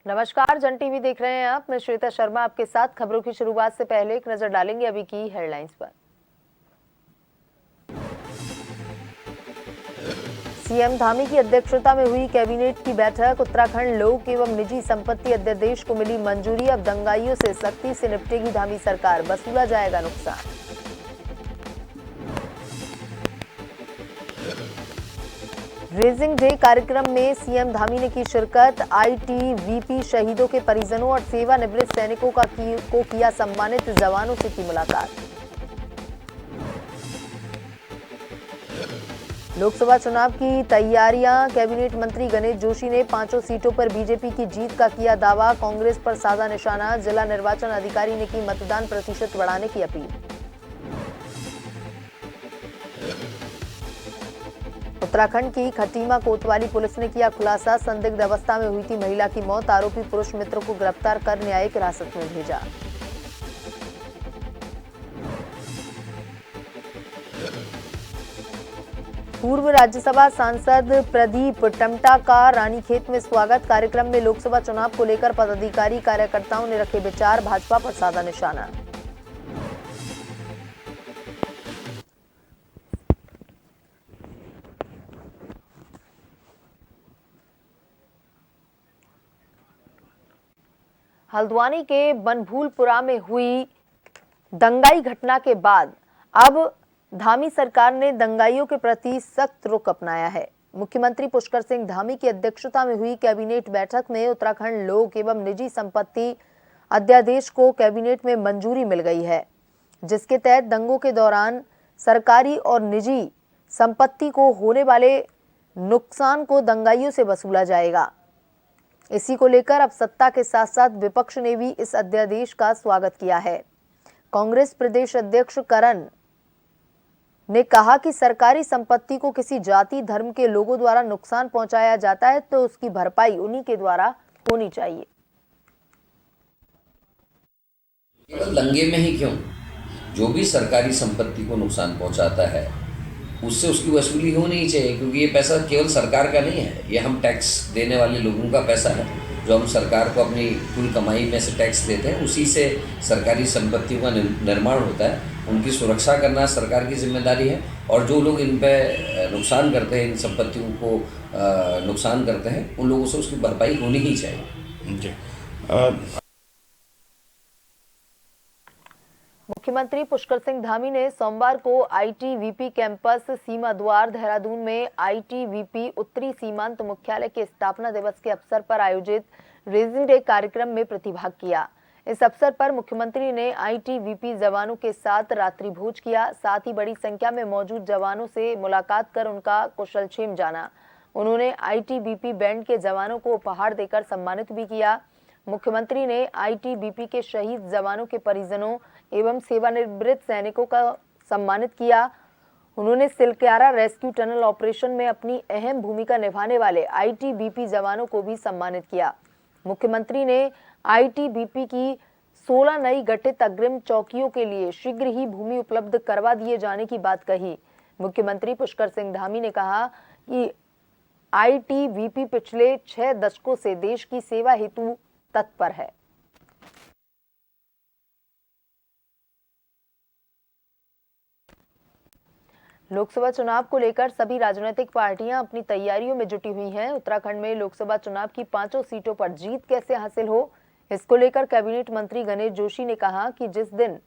नमस्कार, जन टीवी देख रहे हैं आप। मैं श्वेता शर्मा आपके साथ। खबरों की शुरुआत से पहले एक नजर डालेंगे अभी की हेडलाइंस पर। सीएम धामी की अध्यक्षता में हुई कैबिनेट की बैठक। उत्तराखंड लोक एवं निजी संपत्ति अध्यादेश को मिली मंजूरी। अब दंगाइयों से सख्ती से निपटेगी धामी सरकार, वसूला जाएगा नुकसान। रेजिंग डे कार्यक्रम में सीएम धामी ने की शिरकत। आईटीबीपी शहीदों के परिजनों और सेवानिवृत्त सैनिकों को किया सम्मानित। जवानों से की मुलाकात। लोकसभा चुनाव की तैयारियां। कैबिनेट मंत्री गणेश जोशी ने 5 सीटों पर बीजेपी की जीत का किया दावा। कांग्रेस पर साधा निशाना। जिला निर्वाचन अधिकारी ने की मतदान प्रतिशत बढ़ाने की अपील। उत्तराखंड की खटीमा कोतवाली पुलिस ने किया खुलासा। संदिग्ध अवस्था में हुई थी महिला की मौत। आरोपी पुरुष मित्र को गिरफ्तार कर न्यायिक हिरासत में भेजा। पूर्व राज्यसभा सांसद प्रदीप टमटा का रानीखेत में स्वागत। कार्यक्रम में लोकसभा चुनाव को लेकर पदाधिकारी कार्यकर्ताओं ने रखे विचार। भाजपा पर साधा निशाना। हल्द्वानी के बनभूलपुरा में हुई दंगाई घटना के बाद अब धामी सरकार ने दंगाइयों के प्रति सख्त रुख अपनाया है। मुख्यमंत्री पुष्कर सिंह धामी की अध्यक्षता में हुई कैबिनेट बैठक में उत्तराखंड लोक एवं निजी संपत्ति अध्यादेश को कैबिनेट में मंजूरी मिल गई है, जिसके तहत दंगों के दौरान सरकारी और निजी संपत्ति को होने वाले नुकसान को दंगाइयों से वसूला जाएगा। इसी को लेकर अब सत्ता के साथ साथ विपक्ष ने भी इस अध्यादेश का स्वागत किया है। कांग्रेस प्रदेश अध्यक्ष करण ने कहा कि सरकारी संपत्ति को किसी जाति धर्म के लोगों द्वारा नुकसान पहुंचाया जाता है तो उसकी भरपाई उन्हीं के द्वारा होनी चाहिए। केवल दंगे में ही क्यों, जो भी सरकारी संपत्ति को नुकसान पहुंचाता है उससे उसकी वसूली होनी ही चाहिए, क्योंकि ये पैसा केवल सरकार का नहीं है, ये हम टैक्स देने वाले लोगों का पैसा है, जो हम सरकार को अपनी कुल कमाई में से टैक्स देते हैं। उसी से सरकारी संपत्तियों का निर्माण होता है। उनकी सुरक्षा करना सरकार की जिम्मेदारी है, और जो लोग इन पे नुकसान करते हैं, इन संपत्तियों को नुकसान करते हैं, उन लोगों से उसकी भरपाई होनी ही चाहिए। जी। मुख्यमंत्री पुष्कर सिंह धामी ने सोमवार को आईटीबीपी कैंपस सीमा द्वार देहरादून में आईटीबीपी उत्तरी सीमांत मुख्यालय के स्थापना दिवस के अवसर पर आयोजित रेजिंग डे कार्यक्रम में प्रतिभाग किया। इस अवसर पर मुख्यमंत्री ने आईटीबीपी जवानों के साथ रात्रि भोज किया। साथ ही बड़ी संख्या में मौजूद जवानों से मुलाकात कर उनका कुशलक्षेम जाना। उन्होंने आईटीबीपी बैंड के जवानों को उपहार देकर सम्मानित भी किया। मुख्यमंत्री ने आईटीबीपी के शहीद जवानों के परिजनों एवं सेवानिवृत्त सैनिकों का सम्मानित किया। उन्होंने सिलक्यारा रेस्क्यू टनल ऑपरेशन में अपनी अहम भूमिका निभाने वाले आईटीबीपी जवानों को भी सम्मानित किया। मुख्यमंत्री ने आईटीबीपी की 16 नई गठित अग्रिम चौकियों के लिए शीघ्र ही भूमि उपलब्ध करवा दिए जाने की बात कही। मुख्यमंत्री पुष्कर सिंह धामी ने कहा कि आईटीबीपी पिछले 6 दशकों से देश की सेवा हेतु तत्पर है। लोकसभा चुनाव को लेकर सभी राजनीतिक पार्टियां अपनी तैयारियों में जुटी हुई हैं। उत्तराखंड में लोकसभा चुनाव की 5 सीटों पर जीत कैसे हासिल हो, इसको लेकर कैबिनेट मंत्री गणेश जोशी ने कहा कि जिस दिन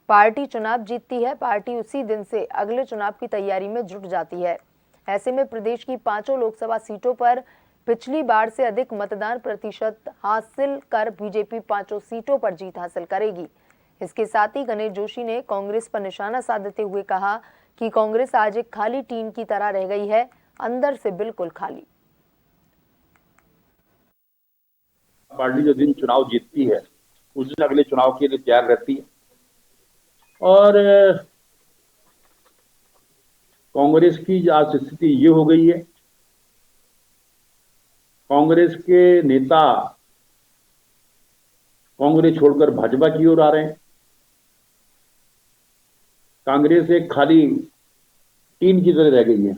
पार्टी चुनाव जीतती है, पार्टी उसी दिन से अगले चुनाव की तैयारी में जुट जाती है। ऐसे में प्रदेश की 5 लोकसभा सीटों पर पिछली बार से अधिक मतदान प्रतिशत हासिल कर बीजेपी 5 सीटों पर जीत हासिल करेगी। इसके साथ ही गणेश जोशी ने कांग्रेस पर निशाना साधते हुए कहा कि कांग्रेस आज एक खाली टीम की तरह रह गई है, अंदर से बिल्कुल खाली। पार्टी जो दिन चुनाव जीतती है उस दिन अगले चुनाव के लिए तैयार रहती है, और कांग्रेस की आज स्थिति ये हो गई है, कांग्रेस के नेता कांग्रेस छोड़कर भाजपा की ओर आ रहे हैं। कांग्रेस एक खाली टीम की तरह रह गई है,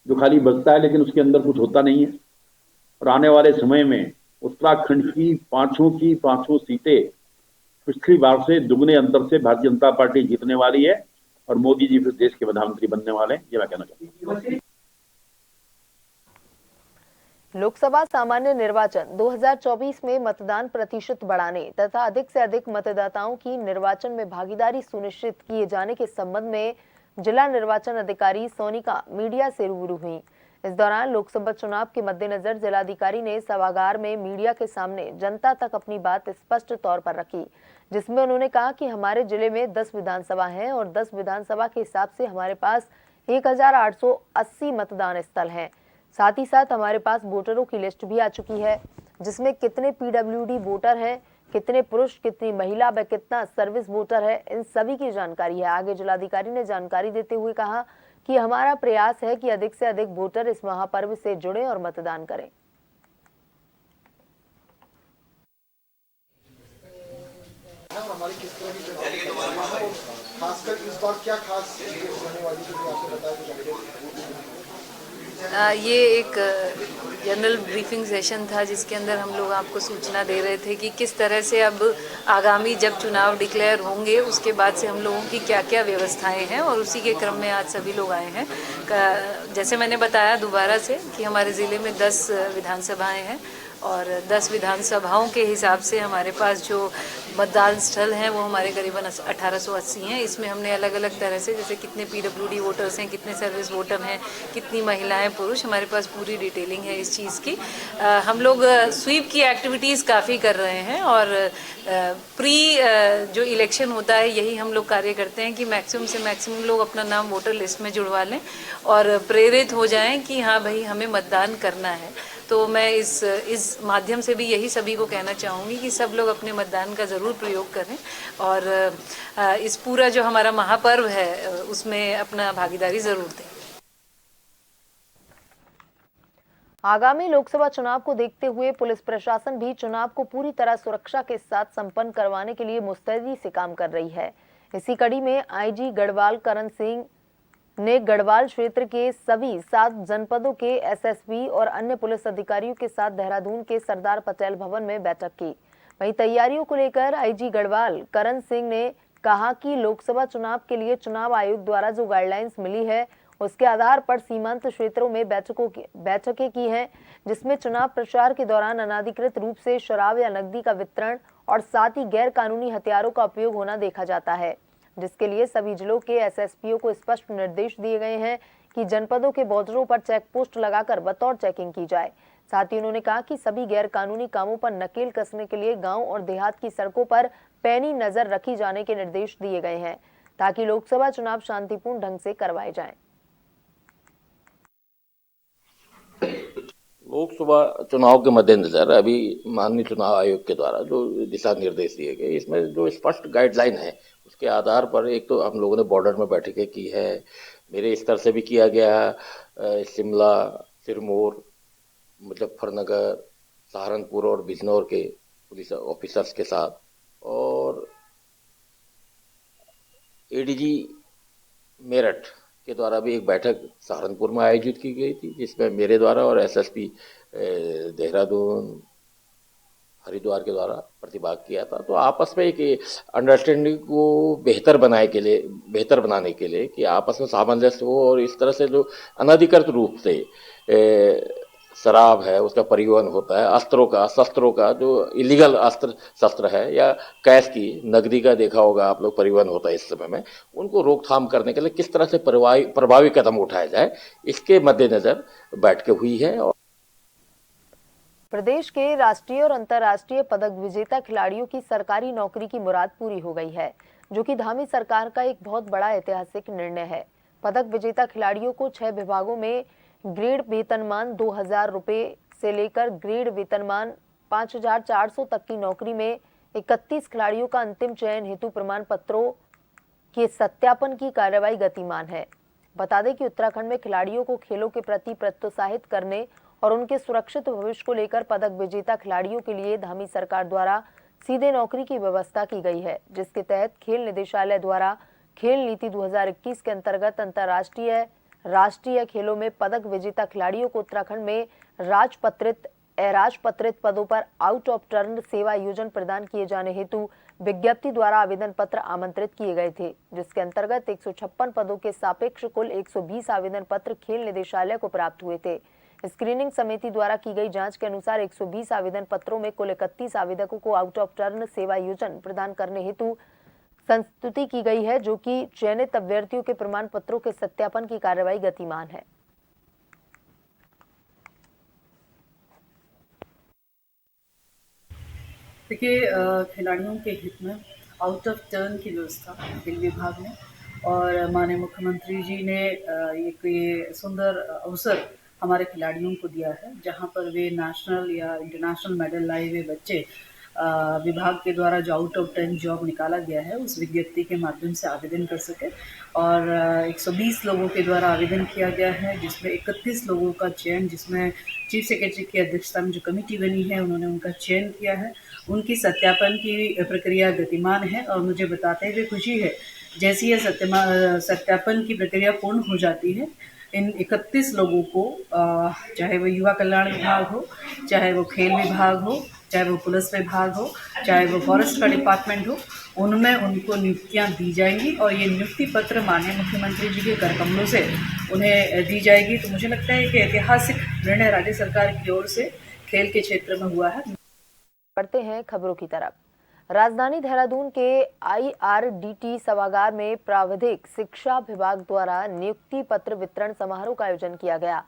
जो खाली बसता है लेकिन उसके अंदर कुछ होता नहीं है। और आने वाले समय में उत्तराखंड की पांचों सीटें पिछली बार से दुगने अंतर से भारतीय जनता पार्टी जीतने वाली है और मोदी जी फिर देश के प्रधानमंत्री बनने वाले हैं, ये मैं कहना चाहता हूँ। लोकसभा सामान्य निर्वाचन 2024 में मतदान प्रतिशत बढ़ाने तथा अधिक से अधिक मतदाताओं की निर्वाचन में भागीदारी सुनिश्चित किए जाने के संबंध में जिला निर्वाचन अधिकारी सोनिका मीडिया से रूबरू हुई। इस दौरान लोकसभा चुनाव के मद्देनजर जिलाधिकारी ने सभागार में मीडिया के सामने जनता तक अपनी बात स्पष्ट तौर पर रखी, जिसमें उन्होंने कहा कि हमारे जिले में 10 विधानसभा हैं और 10 विधानसभा के हिसाब से हमारे पास 1880 मतदान स्थल हैं। साथ ही साथ हमारे पास वोटरों की लिस्ट भी आ चुकी है, जिसमें कितने पीडब्ल्यूडी वोटर हैं, कितने पुरुष, कितनी महिला व कितना सर्विस वोटर है, इन सभी की जानकारी है। आगे जिलाधिकारी ने जानकारी देते हुए कहा कि हमारा प्रयास है कि अधिक से अधिक वोटर इस महापर्व से जुड़े और मतदान करें। हमारी किस तरह की खासकर इस बार क्या खास होने वाली है, आपको बताया? ये एक जनरल ब्रीफिंग सेशन था जिसके अंदर हम लोग आपको सूचना दे रहे थे कि किस तरह से अब आगामी जब चुनाव डिक्लेयर होंगे उसके बाद से हम लोगों की क्या क्या व्यवस्थाएं हैं, और उसी के क्रम में आज सभी लोग आए हैं। जैसे मैंने बताया दोबारा से कि हमारे ज़िले में 10 विधानसभाएं हैं और 10 विधानसभाओं के हिसाब से हमारे पास जो मतदान स्थल हैं वो हमारे करीबन 1880 हैं। इसमें हमने अलग अलग तरह से, जैसे कितने पीडब्ल्यूडी वोटर्स हैं, कितने सर्विस वोटर हैं, कितनी महिलाएं पुरुष, हमारे पास पूरी डिटेलिंग है इस चीज़ की। हम लोग स्वीप की एक्टिविटीज़ काफ़ी कर रहे हैं और प्री जो इलेक्शन होता है यही हम लोग कार्य करते हैं कि मैक्सिमम से मैक्सिमम लोग अपना नाम वोटर लिस्ट में जुड़वा लें और प्रेरित हो जाएं कि हाँ भाई हमें मतदान करना है। तो मैं इस माध्यम से भी यही सभी को कहना चाहूँगी कि सब लोग अपने मतदान का ज़रूर प्रयोग करें और इस पूरा जो हमारा महापर्व है उसमें अपना भागीदारी ज़रूर दें। आगामी लोकसभा चुनाव को देखते हुए पुलिस प्रशासन भी चुनाव को पूरी तरह सुरक्षा के साथ संपन्न करवाने के लिए मुस्तैदी से काम कर रही है। इसी कड़ी में आईजी गढ़वाल करण सिंह ने गढ़वाल क्षेत्र के सभी 7 जनपदों के एसएसपी और अन्य पुलिस अधिकारियों के साथ देहरादून के सरदार पटेल भवन में बैठक की। वहीं तैयारियों को लेकर आईजी गढ़वाल करण सिंह ने कहा कि लोकसभा चुनाव के लिए चुनाव आयोग द्वारा जो गाइडलाइंस मिली है उसके आधार पर सीमांत क्षेत्रों में बैठकें की हैं, जिसमें चुनाव प्रचार के दौरान अनाधिकृत रूप से शराब या नकदी का वितरण और साथ ही गैर कानूनी हथियारों का उपयोग होना देखा जाता है, जिसके लिए सभी जिलों के एसएसपीओ को स्पष्ट निर्देश दिए गए हैं कि जनपदों के बॉर्डरों पर चेक पोस्ट लगाकर बतौर चेकिंग की जाए। साथ ही उन्होंने कहा कि सभी गैर कानूनी कामों पर नकेल कसने के लिए गांव और देहात की सड़कों पर पैनी नजर रखी जाने के निर्देश दिए गए हैं ताकि लोकसभा चुनाव शांतिपूर्ण ढंग से करवाए जाएं। लोकसभा चुनाव के मद्देनजर अभी माननीय चुनाव आयोग के द्वारा जो दिशा निर्देश दिए गए, इसमें जो स्पष्ट गाइडलाइन है उसके आधार पर एक तो हम लोगों ने बॉर्डर में बैठकें की है, मेरे स्तर से भी किया गया शिमला, सिरमौर, मुजफ्फरनगर, सहारनपुर और बिजनौर के पुलिस ऑफिसर्स के साथ, और एडीजी मेरठ के द्वारा भी एक बैठक सहारनपुर में आयोजित की गई थी, जिसमें मेरे द्वारा और एसएसपी देहरादून, हरिद्वार के द्वारा प्रतिभाग किया था। तो आपस में एक अंडरस्टैंडिंग को बेहतर बनाने के लिए कि आपस में सामंजस्य हो और इस तरह से जो अनधिकृत रूप से शराब है उसका परिवहन होता है, शस्त्रों का जो इलीगल शस्त्र है या कैश की, नकदी का देखा होगा आप लोग परिवहन होता है इस समय में, उनको रोकथाम करने के लिए किस तरह से प्रभावी कदम उठाया जाए, इसके मद्देनजर बैठकें हुई है। और प्रदेश के राष्ट्रीय और अंतर्राष्ट्रीय पदक विजेता खिलाड़ियों की सरकारी नौकरी की मुराद पूरी हो गई है, जो कि धामी सरकार का एक बहुत बड़ा ऐतिहासिक निर्णय है। पदक विजेता खिलाड़ियों को 6 विभागों में ग्रेड वेतनमान 2000 रुपए से लेकर ग्रेड वेतनमान 5400 तक की नौकरी में 31 खिलाड़ियों का अंतिम चयन हेतु प्रमाण पत्रों के सत्यापन की कार्रवाई गतिमान है। बता दें कि उत्तराखंड में खिलाड़ियों को खेलों के प्रति प्रोत्साहित करने और उनके सुरक्षित भविष्य को लेकर पदक विजेता खिलाड़ियों के लिए धामी सरकार द्वारा सीधे नौकरी की व्यवस्था की गई है, जिसके तहत खेल निदेशालय द्वारा खेल नीति 2021 के अंतर्गत अंतर्राष्ट्रीय राष्ट्रीय खेलों में पदक विजेता खिलाड़ियों को उत्तराखंड में राजपत्रित अराजपत्रित पदों पर आउट ऑफ टर्न सेवायोजन प्रदान किए जाने हेतु विज्ञप्ति द्वारा आवेदन पत्र आमंत्रित किए गए थे, जिसके अंतर्गत 156 पदों के सापेक्ष कुल 120 आवेदन पत्र खेल निदेशालय को प्राप्त हुए थे। स्क्रीनिंग समिति द्वारा की गई जांच के अनुसार 120 आवेदन पत्रों में कुल 31 आवेदकों को आउट ऑफ टर्न सेवायोजन प्रदान करने हेतु संस्तुति की गई है, जो कि चयनित अभ्यर्थियों के प्रमाण पत्रों के सत्यापन की कार्रवाई गतिमान है। देखिए, खिलाड़ियों के हित में आउट ऑफ टर्न की व्यवस्था खेल विभाग ने और माननीय मुख्यमंत्री जी ने ये सुंदर अवसर हमारे खिलाड़ियों को दिया है, जहां पर वे नेशनल या इंटरनेशनल मेडल लाए हुए बच्चे विभाग के द्वारा जो आउट ऑफ टर्न जॉब निकाला गया है उस विज्ञप्ति के माध्यम से आवेदन कर सके। और 120 लोगों के द्वारा आवेदन किया गया है, जिसमें 31 लोगों का चयन, जिसमें चीफ सेक्रेटरी की अध्यक्षता में जो कमेटी बनी है उन्होंने उनका चयन किया है। उनकी सत्यापन की प्रक्रिया गतिमान है और मुझे बताते हुए खुशी है, जैसी ये सत्यापन की प्रक्रिया पूर्ण हो जाती है, इन 31 लोगों को, चाहे वो युवा कल्याण विभाग हो, चाहे वो खेल विभाग हो, चाहे वो पुलिस विभाग हो, चाहे वो फॉरेस्ट का डिपार्टमेंट हो, उनमें उनको नियुक्तियां दी जाएंगी और ये नियुक्ति पत्र माननीय मुख्यमंत्री जी के कर कमलों से उन्हें दी जाएगी। तो मुझे लगता है कि ऐतिहासिक निर्णय राज्य सरकार की ओर से खेल के क्षेत्र में हुआ है। बढ़ते हैं खबरों की तरफ। राजधानी देहरादून के IRDT सभागार में प्राविधिक शिक्षा विभाग द्वारा नियुक्ति पत्र वितरण समारोह का आयोजन किया गया,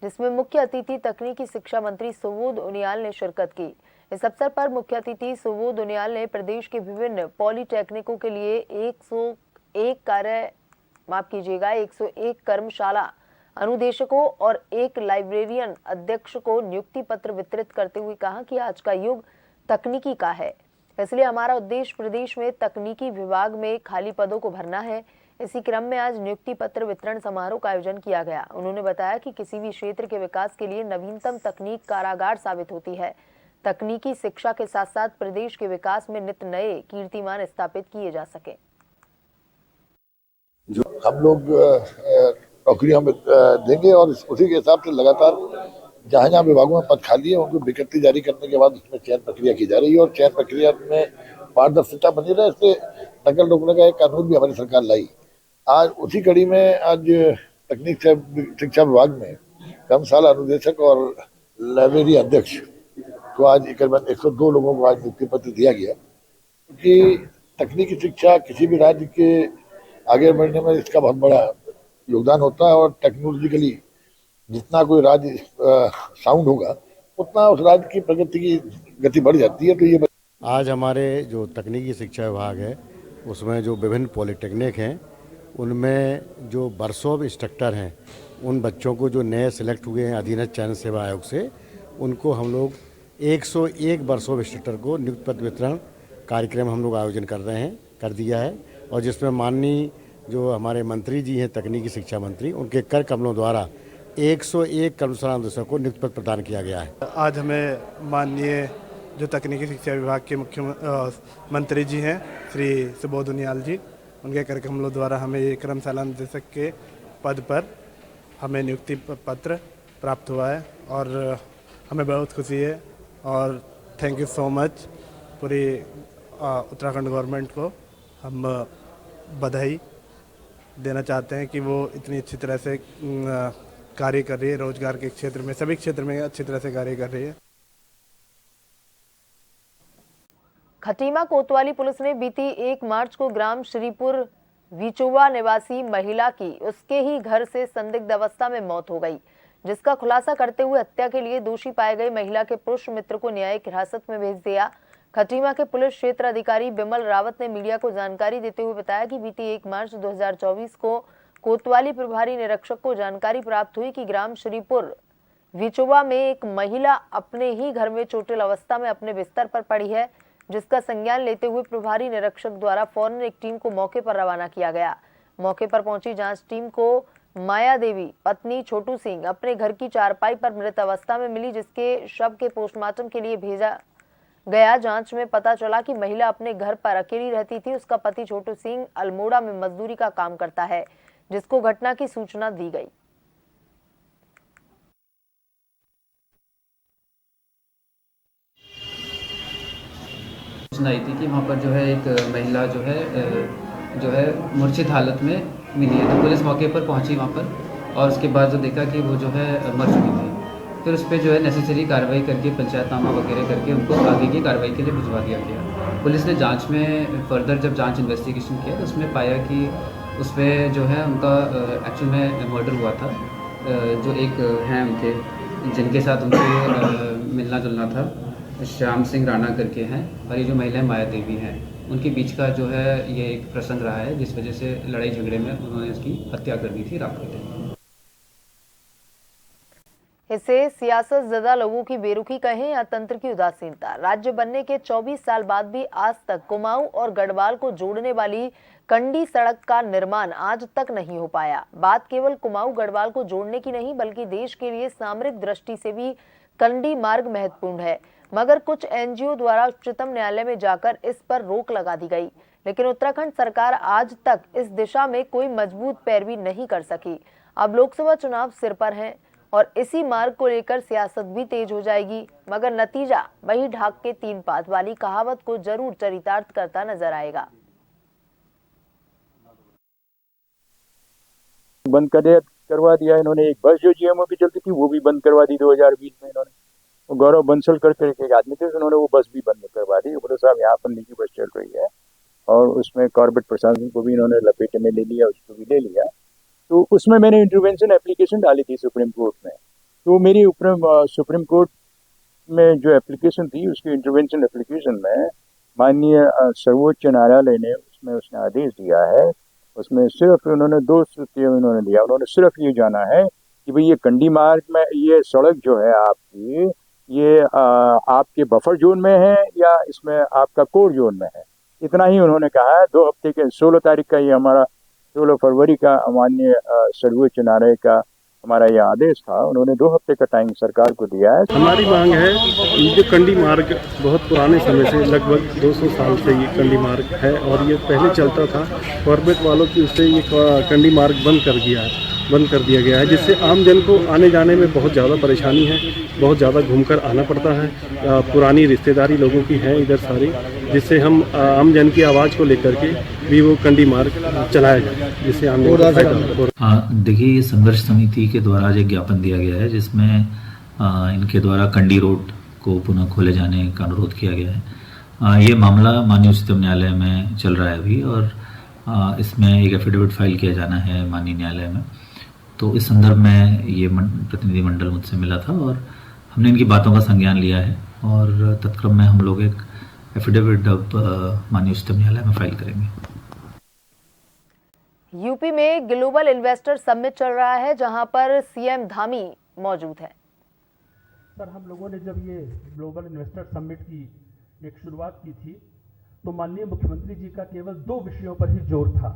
जिसमें मुख्य अतिथि तकनीकी शिक्षा मंत्री सुबोध उनियाल ने शिरकत की। इस अवसर पर मुख्य अतिथि सुबोध उनियाल ने प्रदेश के विभिन्न पॉलिटेक्निकों के लिए 101 कर्मशाला अनुदेशकों और एक लाइब्रेरियन अध्यक्ष को नियुक्ति पत्र वितरित करते हुए कहा कि आज का युग तकनीकी का है, इसलिए हमारा उद्देश्य प्रदेश में तकनीकी विभाग में खाली पदों को भरना है। इसी क्रम में आज नियुक्ति पत्र वितरण समारोह का आयोजन किया गया। उन्होंने बताया कि किसी भी क्षेत्र के विकास के लिए नवीनतम तकनीक कारागार साबित होती है। तकनीकी शिक्षा के साथ साथ प्रदेश के विकास में नित्य नए कीर्तिमान स्थापित किए जा सके। जो हम लोग नौकरियां देंगे और उसी के हिसाब से लगातार जहाँ जहाँ विभागों में पद खाली है उनको विज्ञप्ति जारी करने के बाद उसमें चयन प्रक्रिया की जा रही है और चयन प्रक्रिया में पारदर्शिता बनी रहे, इसलिए नकल रोकने का एक कानून भी हमारी सरकार लाई। आज उसी कड़ी में आज तकनीक शिक्षा विभाग में कर्मशाला अनुदेशक और लाइब्रेरी अध्यक्ष को आज करीबन 102 लोगों को आज नियुक्ति पत्र दिया गया, क्योंकि तकनीकी शिक्षा किसी भी राज्य के आगे बढ़ने में इसका बहुत बड़ा योगदान होता है और टेक्नोलॉजिकली जितना कोई राज्य साउंड होगा उतना उस राज्य की प्रगति की गति बढ़ जाती है। तो ये आज हमारे जो तकनीकी शिक्षा विभाग है उसमें जो विभिन्न पॉलिटेक्निक हैं उनमें जो बरसों इंस्ट्रक्टर हैं, उन बच्चों को जो नए सिलेक्ट हुए हैं अधीनस्थ चयन सेवा आयोग से, उनको हम लोग 101 बरसों इंस्ट्रक्टर को नियुक्ति पत्र वितरण कार्यक्रम हम लोग आयोजन कर दिया है और जिसमें माननीय जो हमारे मंत्री जी हैं तकनीकी शिक्षा मंत्री, उनके कर कमलों द्वारा 101 कर्मचारी अनुदेशकों को नियुक्ति पत्र प्रदान किया गया है। आज हमें माननीय जो तकनीकी शिक्षा विभाग के मुख्य मंत्री जी हैं श्री सुबोध उनियाल जी, उनके कर कमलों द्वारा हमें ये कर्मशाला अनुदेशक के पद पर हमें नियुक्ति पत्र प्राप्त हुआ है और हमें बहुत खुशी है और थैंक यू सो मच पूरी उत्तराखंड गवर्नमेंट को हम बधाई देना चाहते हैं कि वो इतनी अच्छी तरह से कार्य कर रही है, रोजगार के क्षेत्र में सभी क्षेत्र में अच्छी तरह से कार्य कर रही है। खटीमा कोतवाली पुलिस ने बीती 1 मार्च को ग्राम श्रीपुर विचोवा निवासी महिला की उसके ही घर से संदिग्ध अवस्था में मौत हो गई, जिसका खुलासा करते हुए हत्या के लिए दोषी पाए गए महिला के पुरुष मित्र को न्यायिक हिरासत में भेज दिया। खटीमा के पुलिस क्षेत्र अधिकारी बिमल रावत ने मीडिया को जानकारी देते हुए बताया कि बीती 1 मार्च 2024 को कोतवाली प्रभारी निरीक्षक को जानकारी प्राप्त हुई कि ग्राम श्रीपुर विचोवा में एक महिला अपने ही घर में चोटिल अवस्था में अपने बिस्तर पर पड़ी है, जिसका संज्ञान लेते हुए प्रभारी निरीक्षक द्वारा फौरन एक टीम को मौके पर रवाना किया गया। मौके पर पहुंची जांच टीम को माया देवी पत्नी छोटू सिंह अपने घर की चारपाई पर मृत अवस्था में मिली, जिसके शव के पोस्टमार्टम के लिए भेजा गया। जांच में पता चला कि महिला अपने घर पर अकेली रहती थी। उसका पति छोटू सिंह अल्मोड़ा में मजदूरी का काम करता है, जिसको घटना की सूचना दी गई। सूचना आई थी कि वहाँ पर जो है एक महिला जो है मूर्छित हालत में मिली है। तो पुलिस मौके पर पहुँची वहाँ पर और उसके बाद जो देखा कि वो जो है मर चुकी थी। फिर उस पर जो है नेसेसरी कार्रवाई करके पंचायतनामा वगैरह करके उनको आगे की कार्रवाई के लिए भिजवा दिया गया। पुलिस ने जांच में फर्दर जब जांच इन्वेस्टिगेशन किया तो उसमें पाया कि उस पर जो है उनका एक्चुअल में मर्डर हुआ था। जो एक हैं उनके जिनके साथ उनसे मिलना जुलना था, श्याम सिंह राणा करके हैं, और ये जो महिला माया देवी हैं, उनके बीच का जो है ये एक प्रसंग रहा है जिस वजह से लड़ाई झगड़े में उन्होंने उसकी हत्या कर दी थी रात को। इससे सियासत ज़दा लोगों की बेरुखी कहें या तंत्र की उदासीनता, राज्य बनने के 24 साल बाद भी आज तक कुमाऊं और गढ़वाल को जोड़ने वाली कंडी सड़क का निर्माण आज तक नहीं हो पाया। बात केवल कुमाऊं गढ़वाल को जोड़ने की नहीं बल्कि देश के लिए सामरिक दृष्टि से भी कंडी मार्ग महत्वपूर्ण है, मगर कुछ एनजीओ द्वारा उच्चतम न्यायालय में जाकर इस पर रोक लगा दी गई, लेकिन उत्तराखंड सरकार आज तक इस दिशा में कोई मजबूत पैरवी नहीं कर सकी। अब लोकसभा चुनाव सिर पर हैं और इसी मार्ग को लेकर सियासत भी तेज हो जाएगी, मगर नतीजा वही ढाक के 3 पात वाली कहावत को जरूर चरितार्थ करता नजर आएगा। बंद करवा दिया इन्होंने। एक बस जो जीएमओ की चलती थी वो भी बंद करवा दी 2020 में इन्होंने। गौरव बंसल करके एक आदमी थे, उन्होंने वो बस भी बंद करवा दी। बोले साहब यहाँ पर निजी बस चल रही है और उसमें कॉर्पोरेट प्रशासन को भी इन्होंने लपेटे में ले लिया, उसको भी ले लिया। तो उसमें मैंने इंटरवेंशन एप्लीकेशन डाली थी सुप्रीम कोर्ट में। तो मेरी सुप्रीम कोर्ट में जो एप्लीकेशन थी उसकी इंटरवेंशन एप्लीकेशन में माननीय सर्वोच्च न्यायालय ने उसने आदेश दिया है। उसमें सिर्फ उन्होंने 2 सूत्रीय उन्होंने दिया। उन्होंने सिर्फ ये जाना है कि भाई ये कंडी मार्ग में ये सड़क जो है आपकी ये आपके बफर जोन में है या इसमें आपका कोर जोन में है, इतना ही उन्होंने कहा है। 2 हफ्ते के 16 तारीख का ये हमारा 16 फरवरी का माननीय सर्वोच्च न्यायालय का हमारा यह आदेश था। उन्होंने 2 हफ्ते का टाइम सरकार को दिया है। हमारी मांग है, ये जो कंडी मार्ग बहुत पुराने समय से लगभग 200 साल से ये कंडी मार्ग है और ये पहले चलता था। कॉर्पोरेट वालों की उससे ये कंडी मार्ग बंद कर दिया गया है, जिससे आम जन को आने जाने में बहुत ज़्यादा परेशानी है, बहुत ज़्यादा घूमकर आना पड़ता है। पुरानी रिश्तेदारी लोगों की है इधर सारी, जिससे हम आम जन की आवाज़ को लेकर के भी वो कंडी मार्ग चलाया जाए, जिससे आम जन को फायदा हो। देखिए, ये संघर्ष समिति के द्वारा एक ज्ञापन दिया गया है जिसमें इनके द्वारा कंडी रोड को पुनः खोले जाने का अनुरोध किया गया है। ये मामला माननीय उच्चतम न्यायालय में चल रहा है अभी और इसमें एक एफिडेविट फाइल किया जाना है माननीय न्यायालय में। तो इस संदर्भ में ये प्रतिनिधिमंडल मुझसे मिला था और हमने इनकी बातों का संज्ञान लिया है और तत्क्रम में हम लोग एक एफिडेविट अब माननीय उच्चतम न्यायालय में फाइल करेंगे। यूपी में ग्लोबल इन्वेस्टर समिट चल रहा है जहां पर सीएम धामी मौजूद है। सर, हम लोगों ने जब ये ग्लोबल इन्वेस्टर समिट की एक शुरुआत की थी तो माननीय मुख्यमंत्री जी का केवल 2 विषयों पर ही जोर था,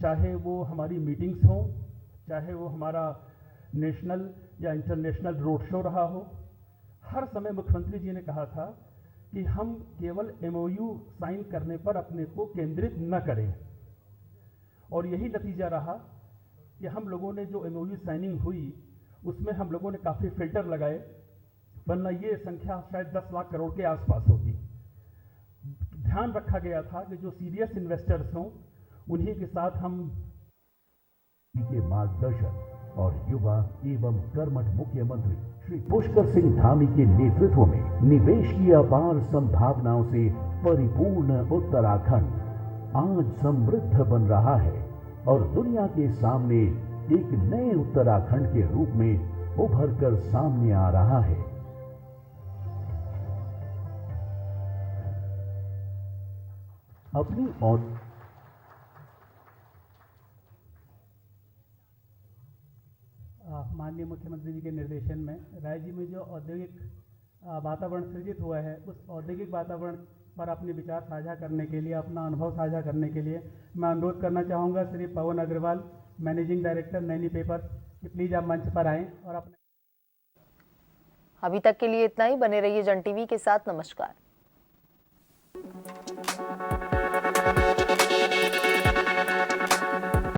चाहे वो हमारी मीटिंग्स हों, चाहे वो हमारा नेशनल या इंटरनेशनल रोड शो रहा हो। हर समय मुख्यमंत्री जी ने कहा था कि हम केवल MOU साइन करने पर अपने को केंद्रित न करें, और यही नतीजा रहा कि हम लोगों ने जो MOU साइनिंग हुई उसमें हम लोगों ने काफ़ी फिल्टर लगाए, वरना ये संख्या शायद 10 लाख करोड़ के आसपास होती। ध्यान रखा गया था कि जो सीरियस इन्वेस्टर्स हों उन्हीं के साथ हम के मार्गदर्शक और युवा एवं कर्मठ मुख्यमंत्री श्री पुष्कर सिंह धामी के नेतृत्व में निवेश की अपार संभावनाओं से परिपूर्ण उत्तराखंड आज समृद्ध बन रहा है और दुनिया के सामने एक नए उत्तराखंड के रूप में उभर कर सामने आ रहा है। अपनी और माननीय मुख्यमंत्री जी के निर्देशन में राज्य में जो औद्योगिक वातावरण सृजित हुआ है उस औद्योगिक वातावरण पर अपने विचार साझा करने के लिए, अपना अनुभव साझा करने के लिए मैं अनुरोध करना चाहूँगा Shri Pavan Agarwal, managing director Naini paper, कि प्लीज़ आप मंच पर आएँ और अपने। अभी तक के लिए इतना ही। बने रहिए जन टीवी के साथ। नमस्कार।